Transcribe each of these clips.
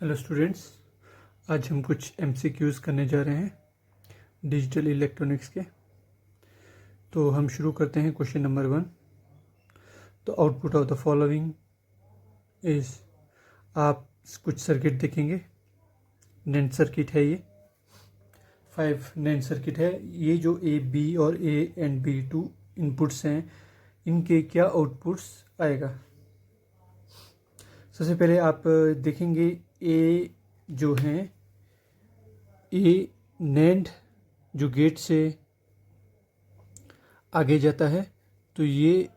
Hello students, आज हम कुछ MCQs करने जा रहे हैं डिजिटल इलेक्ट्रॉनिक्स के। तो हम शुरू करते हैं क्वेश्चन नंबर 1। तो output of the following is, आप कुछ सर्किट देखेंगे। नेंड सर्किट है ये, 5 नेंड सर्किट है। ये जो A, B और A एंड B 2 इनपुट्स हैं, इनके क्या आउटपुट्स आएगा। सबसे पहले आप देखेंगे A जो हैं, ए नेंड जो गेट से आगे जाता है, तो ये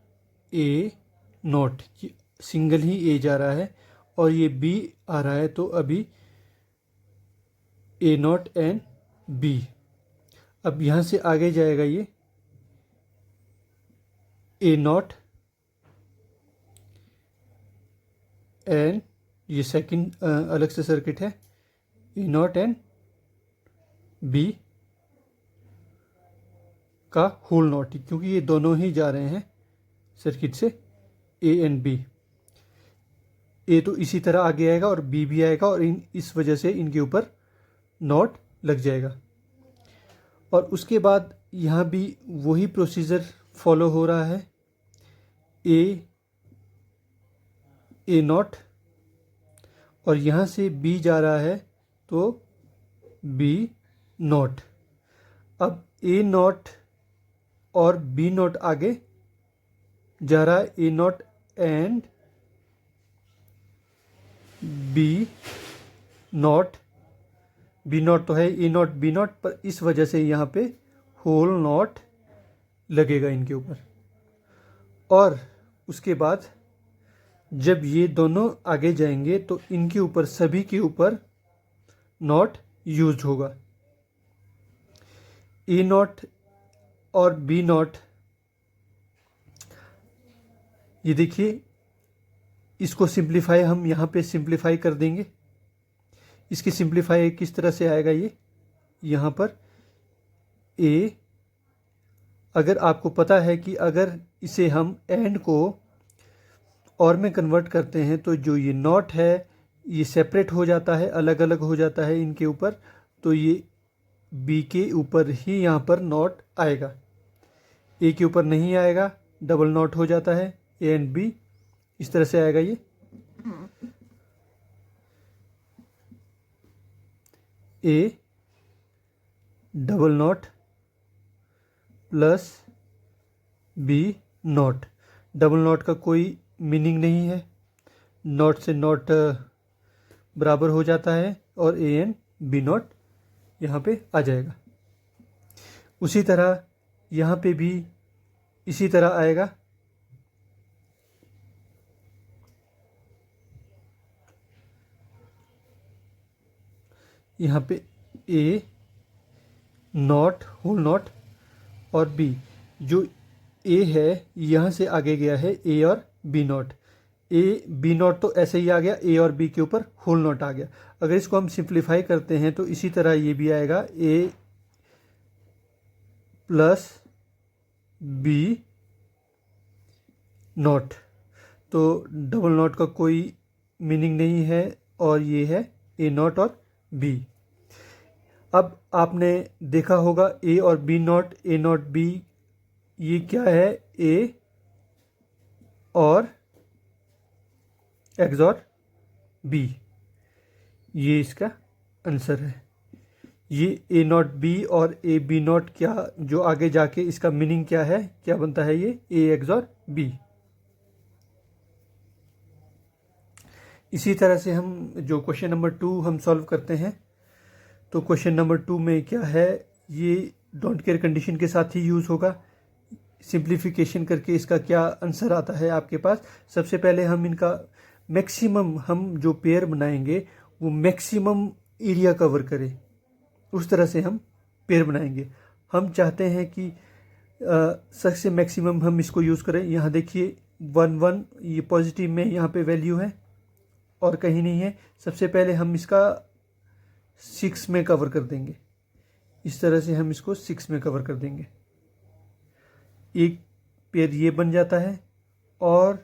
ए नॉट सिंगल ही ए जा रहा है, और ये बी आ रहा है, तो अभी ए नॉट एंड बी। अब यहाँ से आगे जाएगा ये ए नॉट एंड ये सेकंड अलग से सर्किट है, ए नॉट एंड बी का होल नॉट, क्योंकि ये दोनों ही जा रहे हैं सर्किट से ए एंड बी। ए तो इसी तरह आगे आएगा और बी भी आएगा, और इस वजह से इनके ऊपर नॉट लग जाएगा। और उसके बाद यहाँ भी वही प्रोसीजर फॉलो हो रहा है। ए नॉट और यहाँ से बी जा रहा है, तो बी नॉट। अब ए नॉट और बी नॉट आगे जा रहा है, A not and B not. B not तो है ए नॉट बी नॉट, पर इस वजह से यहाँ पे होल नॉट लगेगा इनके ऊपर। और उसके बाद जब ये दोनों आगे जाएंगे, तो इनके ऊपर सभी के ऊपर नॉट यूज होगा। ए नॉट और बी नॉट, ये देखिए, इसको सिंप्लीफाई हम यहाँ पे सिंप्लीफाई कर देंगे। इसकी सिंप्लीफाई किस तरह से आएगा, ये यहाँ पर ए, अगर आपको पता है कि अगर इसे हम एंड को और में कन्वर्ट करते हैं, तो जो ये नॉट है ये सेपरेट हो जाता है, अलग अलग हो जाता है इनके ऊपर, तो ये बी के ऊपर ही यहाँ पर नॉट आएगा, ए के ऊपर नहीं आएगा, डबल नॉट हो जाता है। ए एंड बी इस तरह से आएगा, ये A double not plus B not. Double not का कोई मीनिंग नहीं है, नॉट से नॉट बराबर हो जाता है, और ए एंड बी नॉट यहाँ पे आ जाएगा। उसी तरह यहाँ पे भी इसी तरह आएगा। यहाँ पे ए नॉट होल नॉट और बी, जो ए है यहाँ से आगे गया है ए और B not. A B not तो ऐसे ही आ गया, ए और बी के ऊपर होल नॉट आ गया। अगर इसको हम सिंप्लीफाई करते हैं, तो इसी तरह ये भी आएगा, ए प्लस बी नॉट। तो डबल नॉट का कोई मीनिंग नहीं है, और ये है ए नॉट और बी। अब आपने देखा होगा ए और B not, A not B, ये क्या है, ए और एक्सॉर बी, ये इसका आंसर है। ये ए नॉट बी और ए बी नॉट, क्या जो आगे जाके इसका मीनिंग क्या है, क्या बनता है, ये ए एक्सॉर बी। इसी तरह से हम जो क्वेश्चन नंबर 2 हम सॉल्व करते हैं, तो क्वेश्चन नंबर 2 में क्या है, ये डोंट केयर कंडीशन के साथ ही यूज़ होगा। सिंप्लीफिकेशन करके इसका क्या आंसर आता है आपके पास। सबसे पहले हम इनका मैक्सिमम, हम जो पेयर बनाएंगे वो मैक्सिमम एरिया कवर करे, उस तरह से हम पेयर बनाएंगे। हम चाहते हैं कि सबसे मैक्सिमम हम इसको यूज़ करें। यहाँ देखिए 1 1, ये पॉजिटिव में यहाँ पे वैल्यू है और कहीं नहीं है। सबसे पहले हम इसका 6 में कवर कर देंगे, इस तरह से हम इसको 6 में कवर कर देंगे। एक पेयर ये बन जाता है, और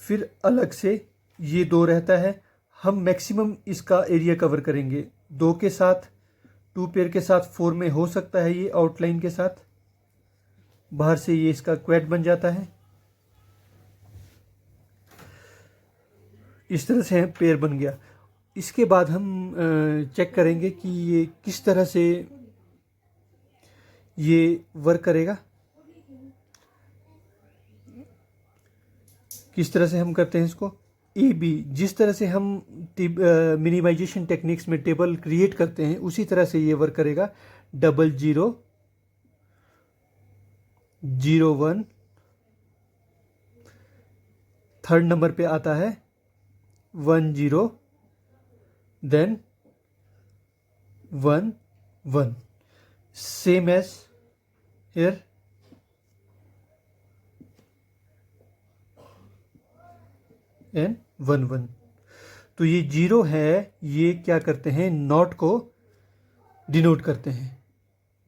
फिर अलग से ये 2 रहता है। हम मैक्सिमम इसका एरिया कवर करेंगे 2 के साथ, 2 पेयर के साथ 4 में हो सकता है ये आउटलाइन के साथ। बाहर से ये इसका क्वेड बन जाता है। इस तरह से पेयर बन गया। इसके बाद हम चेक करेंगे कि ये किस तरह से ये वर्क करेगा। किस तरह से हम करते हैं इसको, ए बी, जिस तरह से हम मिनिमाइजेशन टेक्निक्स में टेबल क्रिएट करते हैं उसी तरह से ये वर्क करेगा। 00 01 थर्ड नंबर पे आता है 10 then 11 same as here. And 11। तो ये 0 है, ये क्या करते हैं, नॉट को डिनोट करते हैं।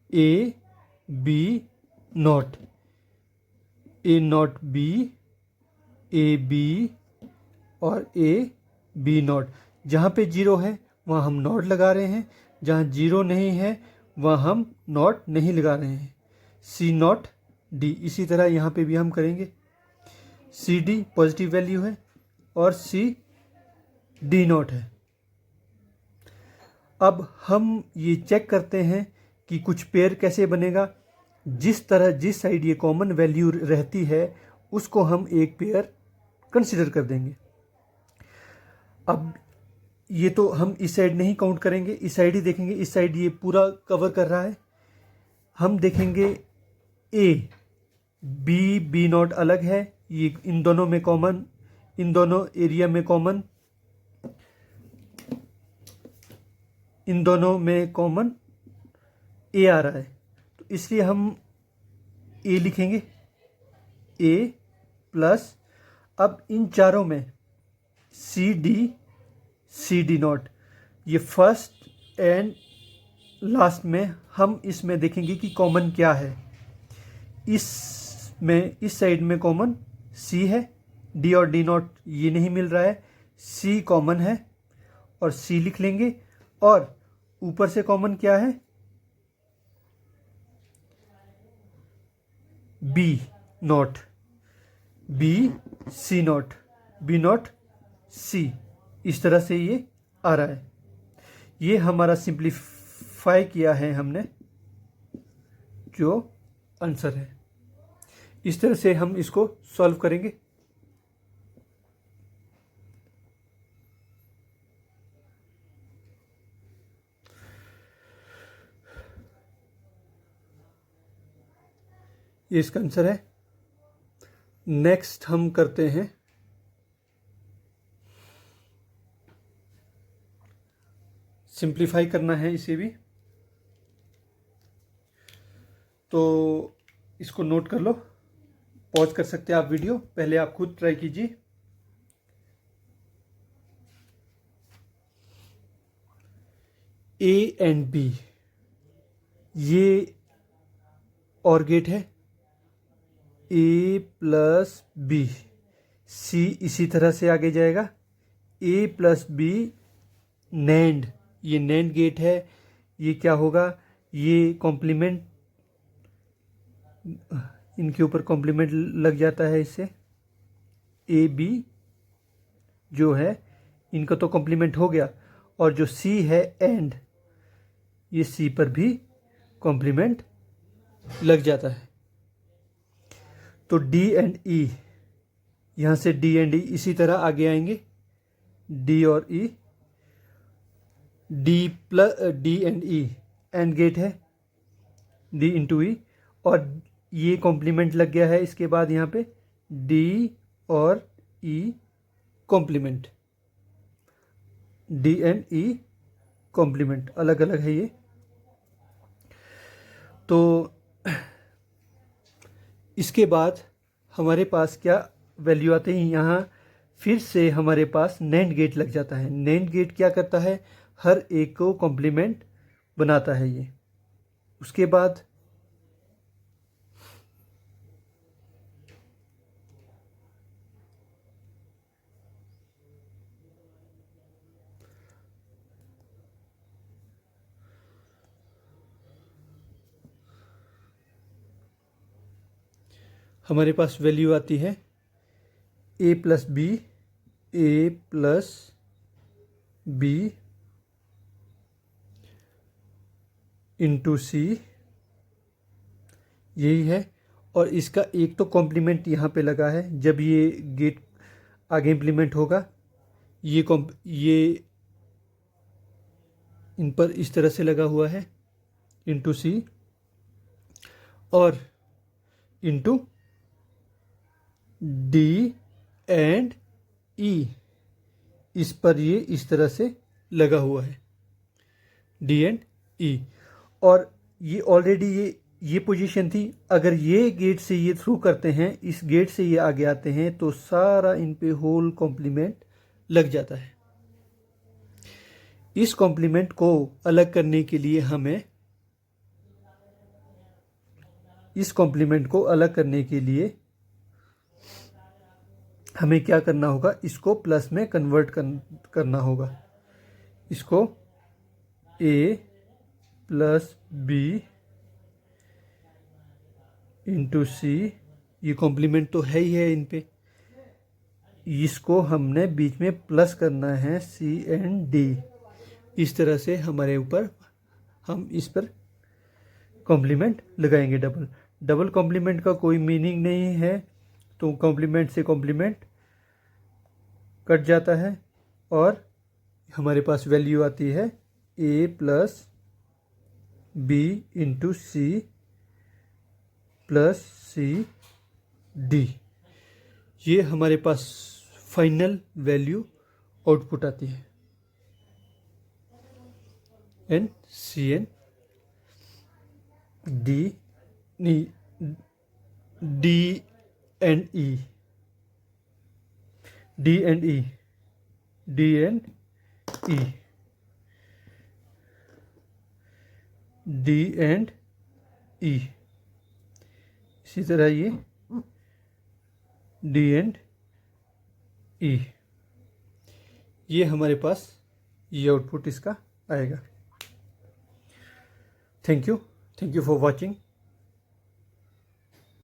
A B not, A not B, A B और ए बी नॉट। जहाँ पे 0 है वहाँ हम नॉट लगा रहे हैं, जहाँ 0 नहीं है वहाँ हम नॉट नहीं लगा रहे हैं। सी नॉट डी, इसी तरह यहाँ पे भी हम करेंगे। सी डी पॉजिटिव वैल्यू है और सी डी नॉट है। अब हम ये चेक करते हैं कि कुछ पेयर कैसे बनेगा। जिस साइड ये कॉमन वैल्यू रहती है उसको हम एक पेयर कंसिडर कर देंगे। अब ये तो हम इस साइड नहीं काउंट करेंगे, इस साइड ही देखेंगे। इस साइड ये पूरा कवर कर रहा है। हम देखेंगे ए बी, बी नॉट अलग है, ये इन दोनों में कॉमन, इन दोनों एरिया में कॉमन, इन दोनों में कॉमन ए आ रहा है। तो इसलिए हम ए लिखेंगे, ए प्लस, अब इन चारों में सी डी नॉट, ये फर्स्ट एंड लास्ट में हम इसमें देखेंगे कि कॉमन क्या है। इसमें इस साइड में कॉमन सी है, डी और डी नॉट ये नहीं मिल रहा है, सी कॉमन है और सी लिख लेंगे। और ऊपर से कॉमन क्या है, B not, B C not, B not C, इस तरह से ये आ रहा है। ये हमारा सिंप्लीफाई किया है हमने, जो आंसर है। इस तरह से हम इसको सॉल्व करेंगे। ये इसका आंसर है। नेक्स्ट हम करते हैं सिंप्लीफाई करना है इसे भी, तो इसको नोट कर लो। पॉज कर सकते हैं आप वीडियो, पहले आप खुद ट्राई कीजिए। ए एंड बी ये और गेट है, ए प्लस बी, सी इसी तरह से आगे जाएगा। ए प्लस बी नैंड, ये नैंड गेट है। ये क्या होगा, ये कॉम्प्लीमेंट, इनके ऊपर कॉम्प्लीमेंट लग जाता है इससे। ए बी जो है इनका तो कॉम्प्लीमेंट हो गया, और जो सी है एंड, ये सी पर भी कॉम्प्लीमेंट लग जाता है। तो डी एंड ई, यहाँ से डी एंड ई इसी तरह आगे आएंगे। डी और E, D plus D and E and gate है, डी इंटू ई, और ये कॉम्प्लीमेंट लग गया है इसके बाद यहाँ पे डी और E complement, D and E complement अलग अलग है ये। तो इसके बाद हमारे पास क्या वैल्यू आते हैं, यहाँ फिर से हमारे पास नैंड गेट लग जाता है। नैंड गेट क्या करता है, हर एक को कॉम्प्लीमेंट बनाता है ये। उसके बाद हमारे पास वैल्यू आती है a प्लस बी इंटू सी, यही है। और इसका एक तो कॉम्प्लीमेंट यहाँ पे लगा है, जब ये गेट आगे इम्प्लीमेंट होगा ये इन पर इस तरह से लगा हुआ है, इंटू सी और इंटू डी एंड ई, इस पर ये इस तरह से लगा हुआ है, डी एंड ई। और ये ऑलरेडी ये पोजीशन थी। अगर ये गेट से ये थ्रू करते हैं, इस गेट से ये आगे आते हैं, तो सारा इन पे होल कॉम्प्लीमेंट लग जाता है। इस कॉम्प्लीमेंट को अलग करने के लिए हमें क्या करना होगा, इसको प्लस में कन्वर्ट करना होगा। इसको a प्लस बी इंटू सी, ये कॉम्प्लीमेंट तो है ही है इन पे, इसको हमने बीच में प्लस करना है सी एंड डी। इस तरह से हमारे ऊपर हम इस पर कॉम्प्लीमेंट लगाएंगे। डबल कॉम्प्लीमेंट का कोई मीनिंग नहीं है, तो कॉम्प्लीमेंट से कॉम्प्लीमेंट कट जाता है और हमारे पास वैल्यू आती है a plus B into C plus C D. ये हमारे पास फाइनल वैल्यू आउटपुट आती है, N C N D and E, D and E, इसी तरह ये डी एंड ई, ये हमारे पास ये आउटपुट इसका आएगा। Thank you for watching.